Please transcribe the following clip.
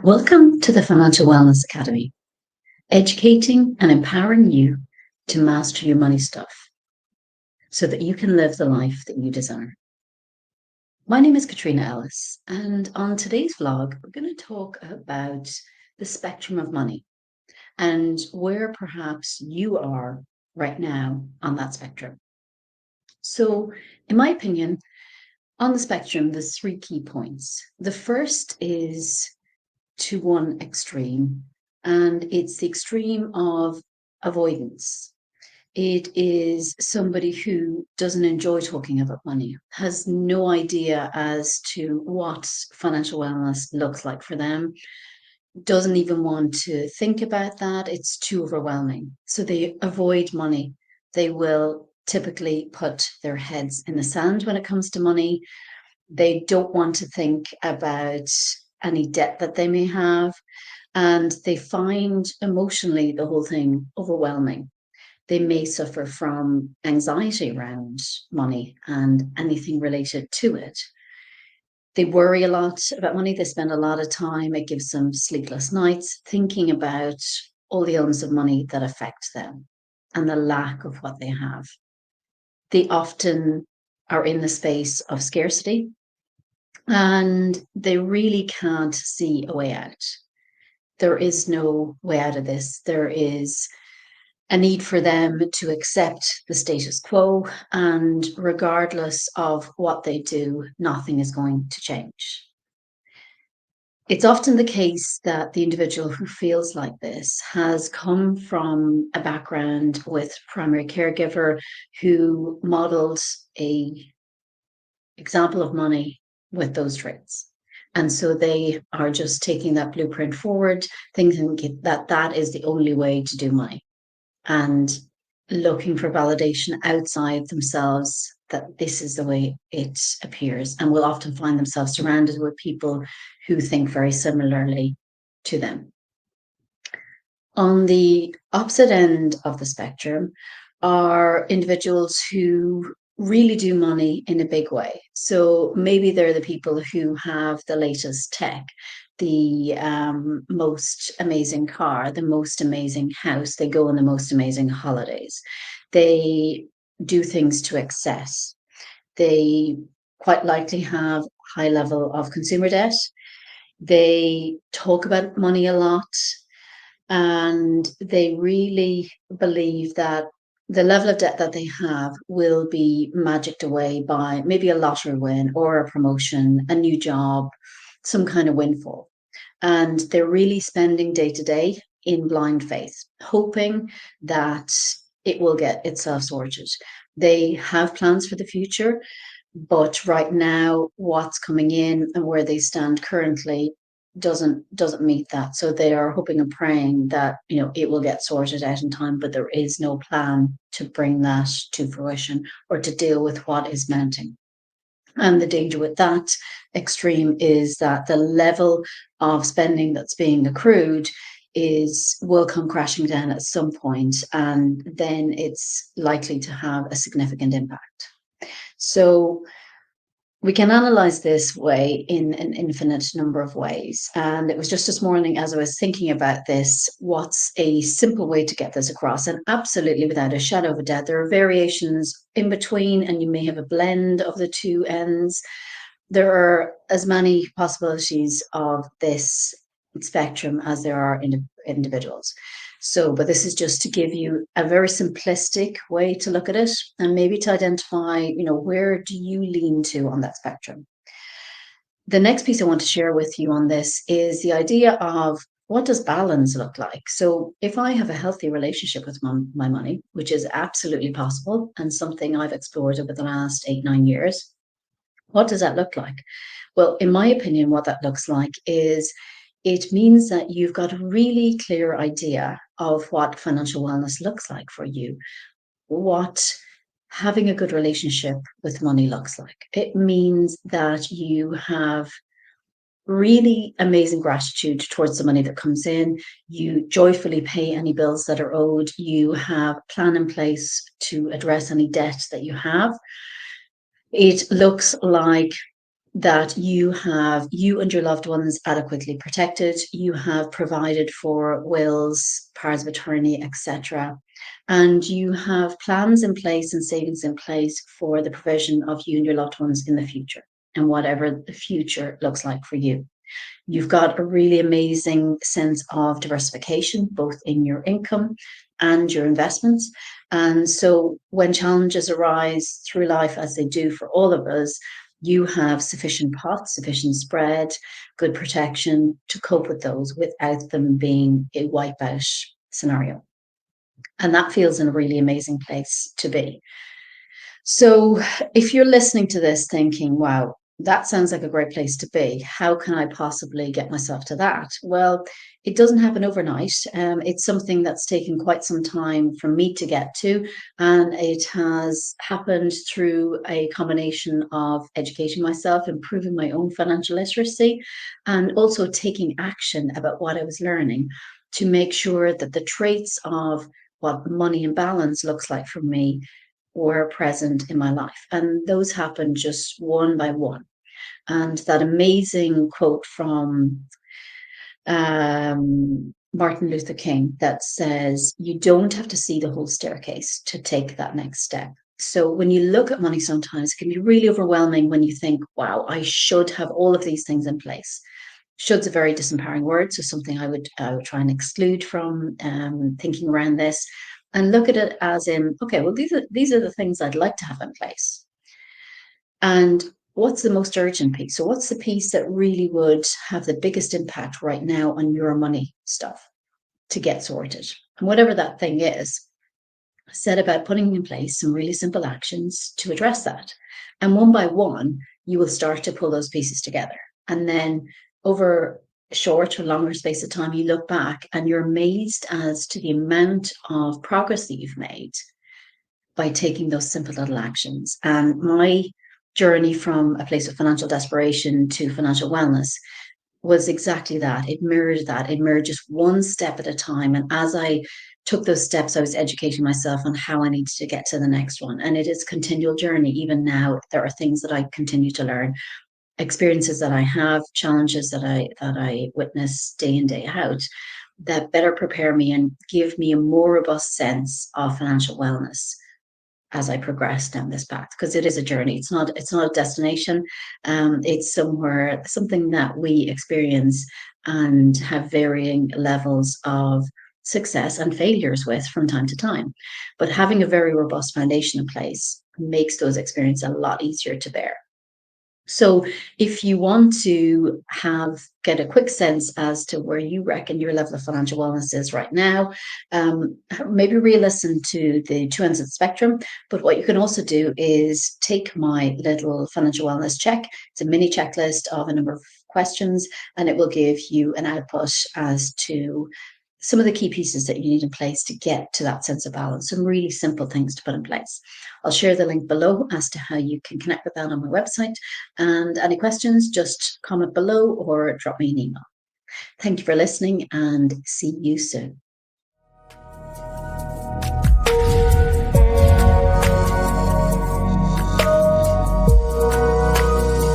Welcome to the Financial Wellness Academy, educating and empowering you to master your money stuff so that you can live the life that you desire. My name is Caitriona Ellis, and on today's vlog, we're going to talk about the spectrum of money and where perhaps you are right now on that spectrum. So, in my opinion, on the spectrum, there's three key points. The first is to one extreme, and it's the extreme of avoidance. It is somebody who doesn't enjoy talking about money, has no idea as to what financial wellness looks like for them, doesn't even want to think about that. It's too overwhelming. So they avoid money. They will typically put their heads in the sand when it comes to money. They don't want to think about any debt that they may have, and they find emotionally the whole thing overwhelming. They may suffer from anxiety around money and anything related to it. They worry a lot about money. They spend a lot of time. It gives them sleepless nights thinking about all the elements of money that affect them and the lack of what they have. They often are in the space of scarcity, and they really can't see a way out. There is no way out of this. There is a need for them to accept the status quo, and regardless of what they do, nothing is going to change. It's often the case that the individual who feels like this has come from a background with primary caregiver who modeled a example of money with those traits. And so they are just taking that blueprint forward, thinking that that is the only way to do money, and looking for validation outside themselves that this is the way it appears, and will often find themselves surrounded with people who think very similarly to them. On the opposite end of the spectrum are individuals who really do money in a big way. So maybe they're the people who have the latest tech, the most amazing car, the most amazing house. They go on the most amazing holidays. They do things to excess. They quite likely have high level of consumer debt. They talk about money a lot, and they really believe that the level of debt that they have will be magicked away by maybe a lottery win or a promotion, a new job, some kind of windfall. And they're really spending day to day in blind faith, hoping that it will get itself sorted. They have plans for the future, but right now what's coming in and where they stand currently doesn't meet that. So they are hoping and praying that it will get sorted out in time, but there is no plan to bring that to fruition or to deal with what is mounting. And the danger with that extreme is that the level of spending that's being accrued is will come crashing down at some point, and then it's likely to have a significant impact. So we can analyze this way in an infinite number of ways. And it was just this morning, as I was thinking about this, what's a simple way to get this across? And absolutely, without a shadow of a doubt, there are variations in between, and you may have a blend of the two ends. There are as many possibilities of this spectrum as there are individuals. So, but this is just to give you a very simplistic way to look at it, and maybe to identify, where do you lean to on that spectrum. The next piece I want to share with you on this is the idea of what does balance look like? So if I have a healthy relationship with my money, which is absolutely possible and something I've explored over the last 8, 9 years, what does that look like? Well, in my opinion, what that looks like is it means that you've got a really clear idea of what financial wellness looks like for you, what having a good relationship with money looks like. It means that you have really amazing gratitude towards the money that comes in. You joyfully pay any bills that are owed. You have a plan in place to address any debt that you have. It looks like that you and your loved ones adequately protected, you have provided for wills, powers of attorney, etc. And you have plans in place and savings in place for the provision of you and your loved ones in the future, and whatever the future looks like for you. You've got a really amazing sense of diversification, both in your income and your investments. And so when challenges arise through life, as they do for all of us, you have sufficient pots, sufficient spread, good protection to cope with those without them being a wipeout scenario. And that feels in a really amazing place to be. So if you're listening to this thinking, wow, that sounds like a great place to be, how can I possibly get myself to that? Well, it doesn't happen overnight. It's something that's taken quite some time for me to get to. And it has happened through a combination of educating myself, improving my own financial literacy, and also taking action about what I was learning to make sure that the traits of what money and balance looks like for me were present in my life. And those happened just one by one. And that amazing quote from Martin Luther King that says, you don't have to see the whole staircase to take that next step. So when you look at money, sometimes it can be really overwhelming when you think, wow, I should have all of these things in place. Should's a very disempowering word, so something I would try and exclude from thinking around this, and look at it as in, okay, well, these are the things I'd like to have in place. And what's the most urgent piece? So what's the piece that really would have the biggest impact right now on your money stuff to get sorted? And whatever that thing is, set about putting in place some really simple actions to address that. And one by one, you will start to pull those pieces together. And then over a short or longer space of time, you look back and you're amazed as to the amount of progress that you've made by taking those simple little actions. And my journey from a place of financial desperation to financial wellness was exactly that. It mirrored that. It mirrored just one step at a time. And as I took those steps, I was educating myself on how I needed to get to the next one. And it is a continual journey. Even now, there are things that I continue to learn, experiences that I have, challenges that I witness day in, day out, that better prepare me and give me a more robust sense of financial wellness as I progress down this path, because it is a journey. It's not a destination. It's something that we experience and have varying levels of success and failures with from time to time. But having a very robust foundation in place makes those experiences a lot easier to bear. So if you want to get a quick sense as to where you reckon your level of financial wellness is right now, maybe re-listen to the two ends of the spectrum. But what you can also do is take my little financial wellness check. It's a mini checklist of a number of questions, and it will give you an output as to some of the key pieces that you need in place to get to that sense of balance, some really simple things to put in place. I'll share the link below as to how you can connect with that on my website. And any questions, just comment below or drop me an email. Thank you for listening and see you soon.